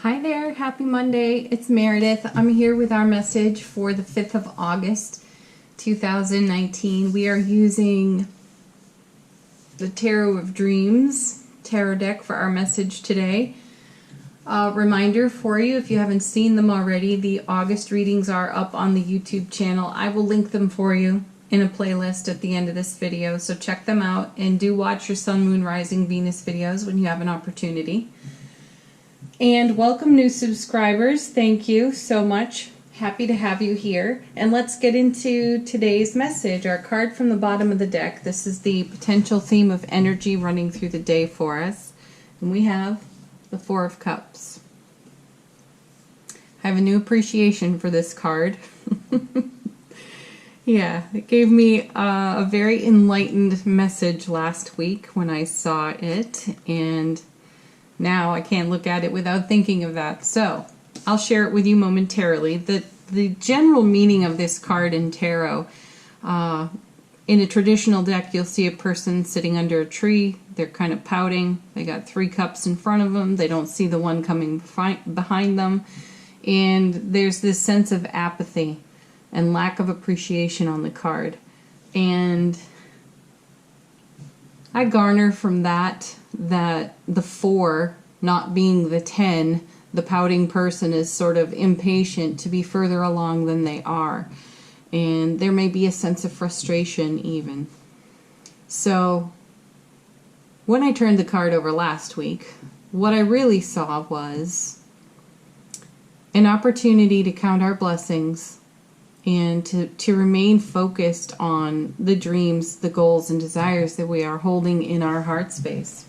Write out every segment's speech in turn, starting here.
Hi there, happy Monday. It's Meredith. I'm here with our message for the 5th of August, 2019. We are using the Tarot of Dreams tarot deck for our message today. Reminder for you, if you haven't seen them already, the August readings are up on the YouTube channel. I will link them for you in a playlist at the end of this video, so check them out and do watch your Sun, Moon, Rising, Venus videos when you have an opportunity. And welcome new subscribers. Thank you so much. Happy to have you here. And let's get into today's message. Our card from the bottom of the deck. This is the potential theme of energy running through the day for us. And we have the Four of Cups. I have a new appreciation for this card. Yeah, it gave me a very enlightened message last week when I saw it. And now I can't look at it without thinking of that. So I'll share it with you momentarily. The general meaning of this card in tarot, in a traditional deck, you'll see a person sitting under a tree. They're kind of pouting. They got 3 cups in front of them. They don't see the one coming behind them. And there's this sense of apathy and lack of appreciation on the card. And I garner from that the 4 not being the 10, the pouting person is sort of impatient to be further along than they are. And there may be a sense of frustration even. So when I turned the card over last week, what I really saw was an opportunity to count our blessings and to remain focused on the dreams, the goals, and desires that we are holding in our heart space.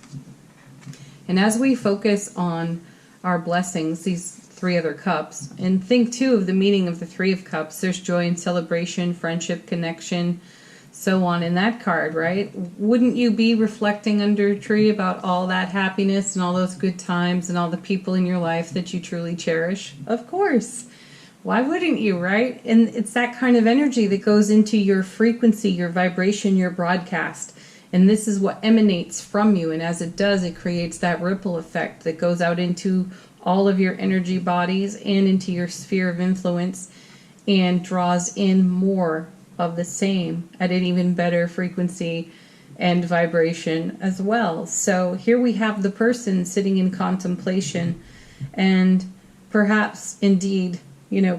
And as we focus on our blessings, these 3 other cups, and think too of the meaning of the 3 of Cups, there's joy and celebration, friendship, connection, so on in that card, right? Wouldn't you be reflecting under a tree about all that happiness and all those good times and all the people in your life that you truly cherish? Of course. Why wouldn't you, right? And it's that kind of energy that goes into your frequency, your vibration, your broadcast. And this is what emanates from you. And as it does, it creates that ripple effect that goes out into all of your energy bodies and into your sphere of influence and draws in more of the same at an even better frequency and vibration as well. So here we have the person sitting in contemplation and perhaps indeed,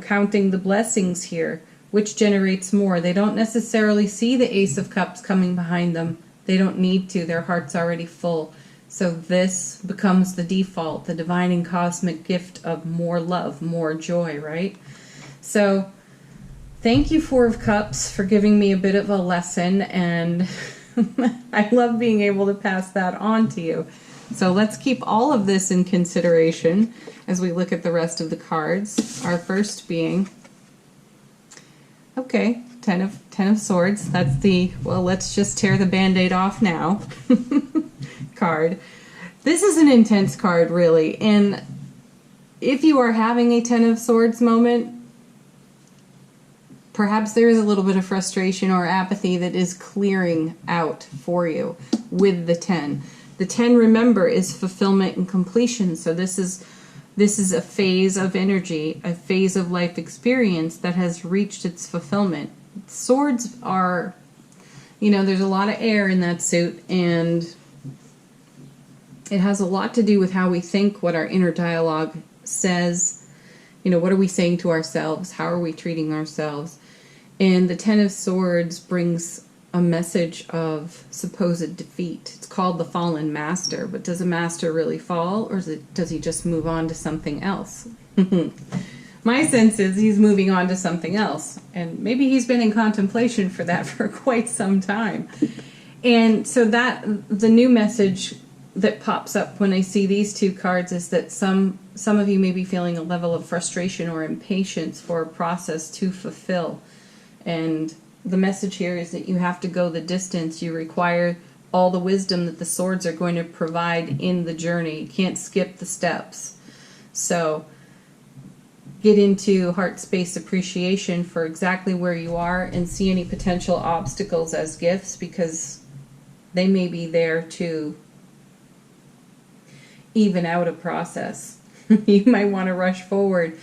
counting the blessings here, which generates more. They don't necessarily see the Ace of Cups coming behind them. They don't need to. Their heart's already full. So this becomes the default, the divine and cosmic gift of more love, more joy, right? So thank you, 4 of Cups, for giving me a bit of a lesson, and I love being able to pass that on to you. So let's keep all of this in consideration as we look at the rest of the cards. Our first being, okay, 10 of Swords. That's the, well, let's just tear the Band-Aid off now card. This is an intense card, really. And if you are having a 10 of Swords moment, perhaps there is a little bit of frustration or apathy that is clearing out for you with the 10. The 10, remember, is fulfillment and completion. So this is a phase of energy, a phase of life experience that has reached its fulfillment. Swords are, there's a lot of air in that suit, and it has a lot to do with how we think, what our inner dialogue says. What are we saying to ourselves? How are we treating ourselves? And the 10 of Swords brings a message of supposed defeat. It's called the fallen master, but does a master really fall, or does he just move on to something else? My sense is he's moving on to something else, and maybe he's been in contemplation for that for quite some time. And so that the new message that pops up when I see these 2 cards is that some of you may be feeling a level of frustration or impatience for a process to fulfill. And the message here is that you have to go the distance. You require all the wisdom that the swords are going to provide in the journey. You can't skip the steps. So get into heart space appreciation for exactly where you are and see any potential obstacles as gifts, because they may be there to even out a process. you might want to rush forward.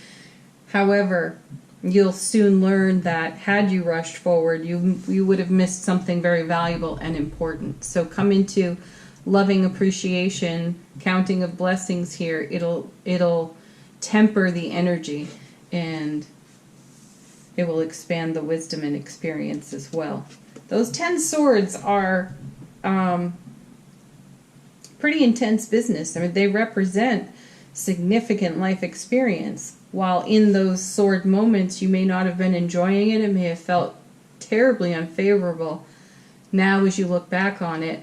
However, you'll soon learn that had you rushed forward, you would have missed something very valuable and important. So come into loving appreciation, counting of blessings here. It'll temper the energy, and it will expand the wisdom and experience as well. Those 10 swords are pretty intense business. I mean, they represent significant life experience. While in those sword moments you may not have been enjoying it, it may have felt terribly unfavorable. Now as you look back on it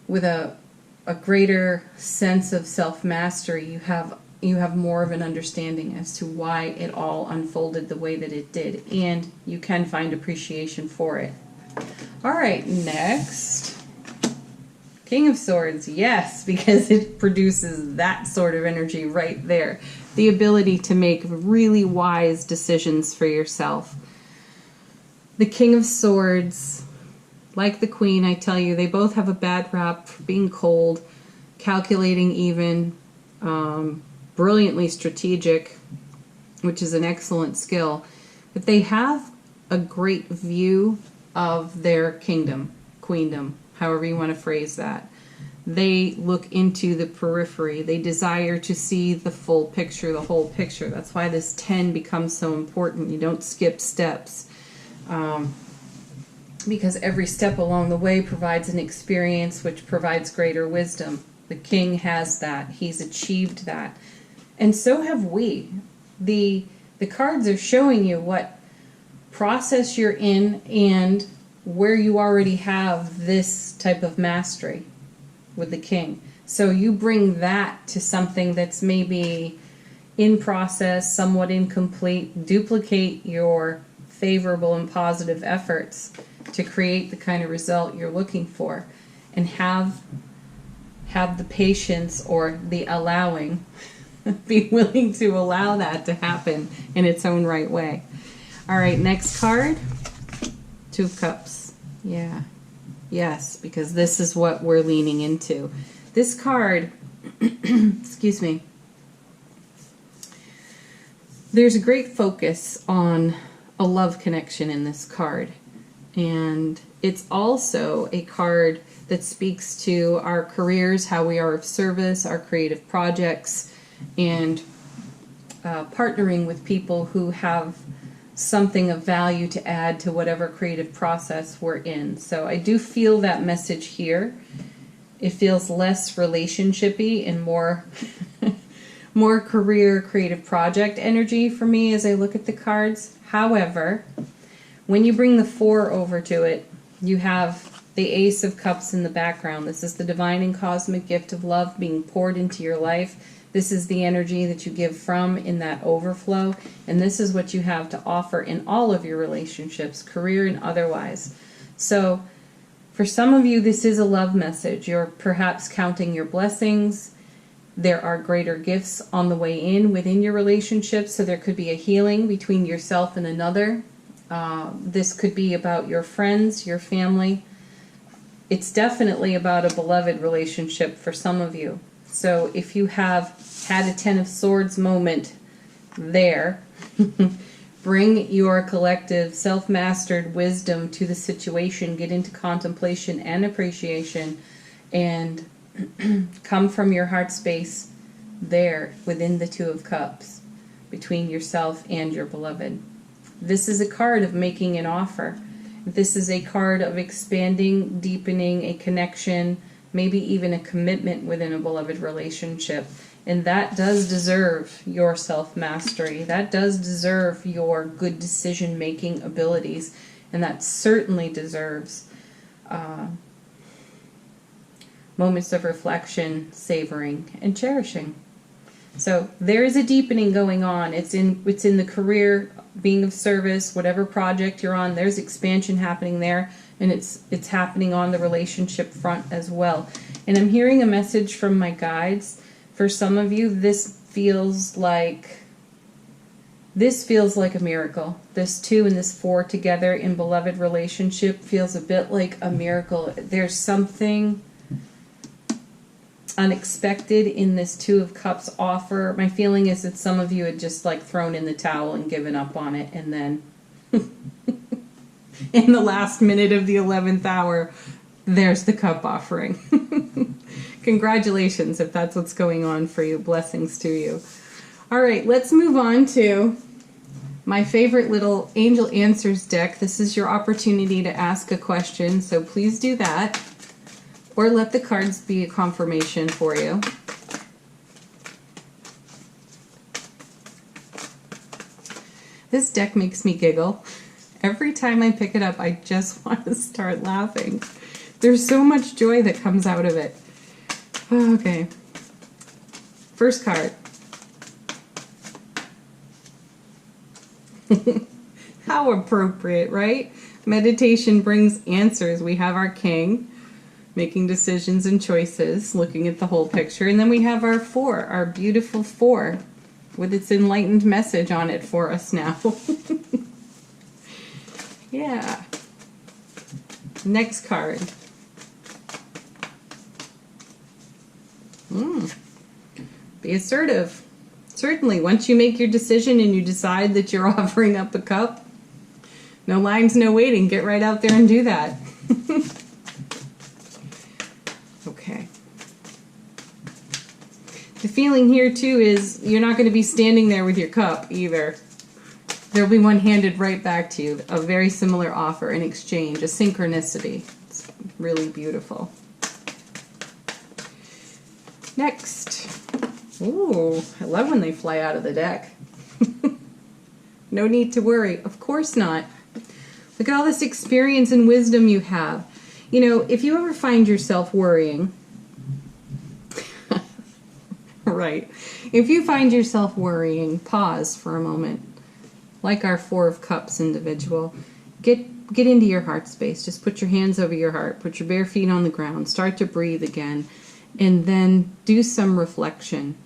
with a greater sense of self-mastery, you have more of an understanding as to why it all unfolded the way that it did, and you can find appreciation for it. All right, next. King of Swords, yes, because it produces that sort of energy right there. The ability to make really wise decisions for yourself. The King of Swords, like the Queen, I tell you, they both have a bad rap for being cold, calculating even, brilliantly strategic, which is an excellent skill. But they have a great view of their kingdom, queendom, however you want to phrase that. They look into the periphery. They desire to see the full picture, the whole picture. That's why this 10 becomes so important. You don't skip steps, because every step along the way provides an experience which provides greater wisdom. The king has that. He's achieved that. And so have we. The cards are showing you what process you're in and where you already have this type of mastery with the king. So you bring that to something that's maybe in process, somewhat incomplete. Duplicate your favorable and positive efforts to create the kind of result you're looking for, and have the patience or the allowing, be willing to allow that to happen in its own right way. All right, next card, Two of Cups. Yeah. Yes, because this is what we're leaning into. This card, excuse me, there's a great focus on a love connection in this card. And it's also a card that speaks to our careers, how we are of service, our creative projects, and partnering with people who have something of value to add to whatever creative process we're in. So I do feel that message here. It feels less relationshipy and more more career creative project energy for me as I look at the cards. However, when you bring the 4 over to it, you have the Ace of Cups in the background. This is the divine and cosmic gift of love being poured into your life. This is the energy that you give from in that overflow, and this is what you have to offer in all of your relationships, career and otherwise. So for some of you, this is a love message. You're perhaps counting your blessings. There are greater gifts on the way in within your relationship, so there could be a healing between yourself and another. This could be about your friends, your family. It's definitely about a beloved relationship for some of you. So if you have had a 10 of Swords moment there, bring your collective self-mastered wisdom to the situation, get into contemplation and appreciation, and come from your heart space there within the Two of Cups, between yourself and your beloved. This is a card of making an offer. This is a card of expanding, deepening a connection, maybe even a commitment within a beloved relationship. And that does deserve your self-mastery. That does deserve your good decision-making abilities. And that certainly deserves moments of reflection, savoring, and cherishing. So there is a deepening going on. It's in the career, being of service, whatever project you're on, there's expansion happening there, and it's happening on the relationship front as well. And I'm hearing a message from my guides. For some of you, this feels like a miracle. This 2 and this 4 together in beloved relationship feels a bit like a miracle. There's something unexpected in this Two of Cups offer. My feeling is that some of you had just like thrown in the towel and given up on it, and then in the last minute of the 11th hour, there's the cup offering. Congratulations if that's what's going on for you. Blessings to you. All right, let's move on to my favorite little Angel Answers deck. This is your opportunity to ask a question, so please do that. Or let the cards be a confirmation for you. This deck makes me giggle. Every time I pick it up, I just want to start laughing. There's so much joy that comes out of it. Okay. First card. How appropriate, right? Meditation brings answers. We have our king making decisions and choices, looking at the whole picture. And then we have our four, our beautiful four, with its enlightened message on it for us now. Yeah. Next card. Be assertive. Certainly, once you make your decision and you decide that you're offering up a cup, no lines, no waiting. Get right out there and do that. Okay. The feeling here, too, is you're not going to be standing there with your cup either. There'll be one handed right back to you. A very similar offer, an exchange, a synchronicity. It's really beautiful. Next. Ooh, I love when they fly out of the deck. No need to worry. Of course not. Look at all this experience and wisdom you have. You know, if you ever find yourself worrying, right, if you find yourself worrying, pause for a moment. Like our Four of Cups individual, get into your heart space. Just put your hands over your heart. Put your bare feet on the ground. Start to breathe again. And then do some reflection.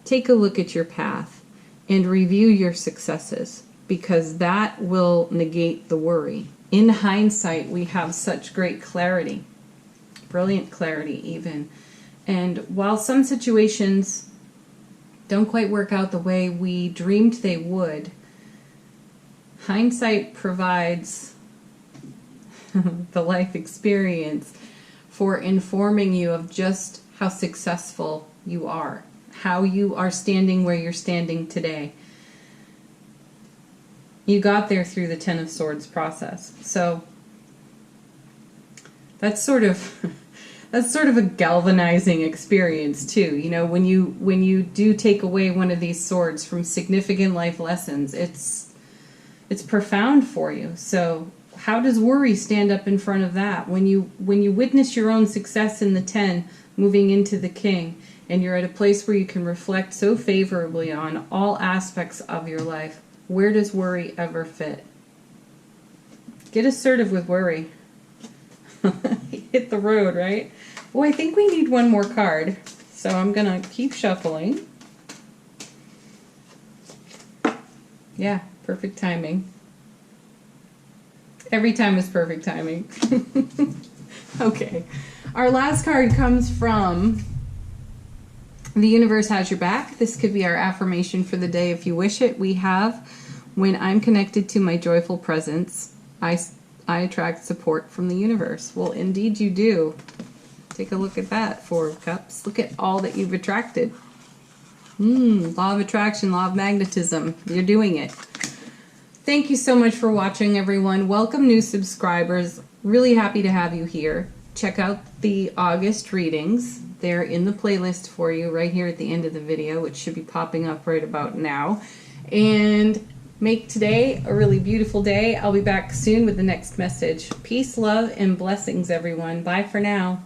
Take a look at your path and review your successes, because that will negate the worry. In hindsight, we have such great clarity. Brilliant clarity, even. And while some situations don't quite work out the way we dreamed they would, hindsight provides the life experience for informing you of just how successful you are, how you are standing where you're standing today. You got there through the Ten of Swords process. So that's sort of a galvanizing experience too. You know, when you do take away one of these swords from significant life lessons, it's profound for you. So how does worry stand up in front of that? When you witness your own success in the 10 moving into the King, and you're at a place where you can reflect so favorably on all aspects of your life, where does worry ever fit? Get assertive with worry. Hit the road, right? Oh, I think we need one more card. So I'm going to keep shuffling. Yeah. Perfect timing. Every time is perfect timing. Okay. Our last card comes from The Universe Has Your Back. This could be our affirmation for the day if you wish it. We have, when I'm connected to my joyful presence, I attract support from the universe. Well, indeed you do. Take a look at that, Four of Cups. Look at all that you've attracted. Law of attraction, law of magnetism. You're doing it. Thank you so much for watching, everyone. Welcome new subscribers. Really happy to have you here. Check out the August readings. They're in the playlist for you right here at the end of the video, which should be popping up right about now. And make today a really beautiful day. I'll be back soon with the next message. Peace, love, and blessings, everyone. Bye for now.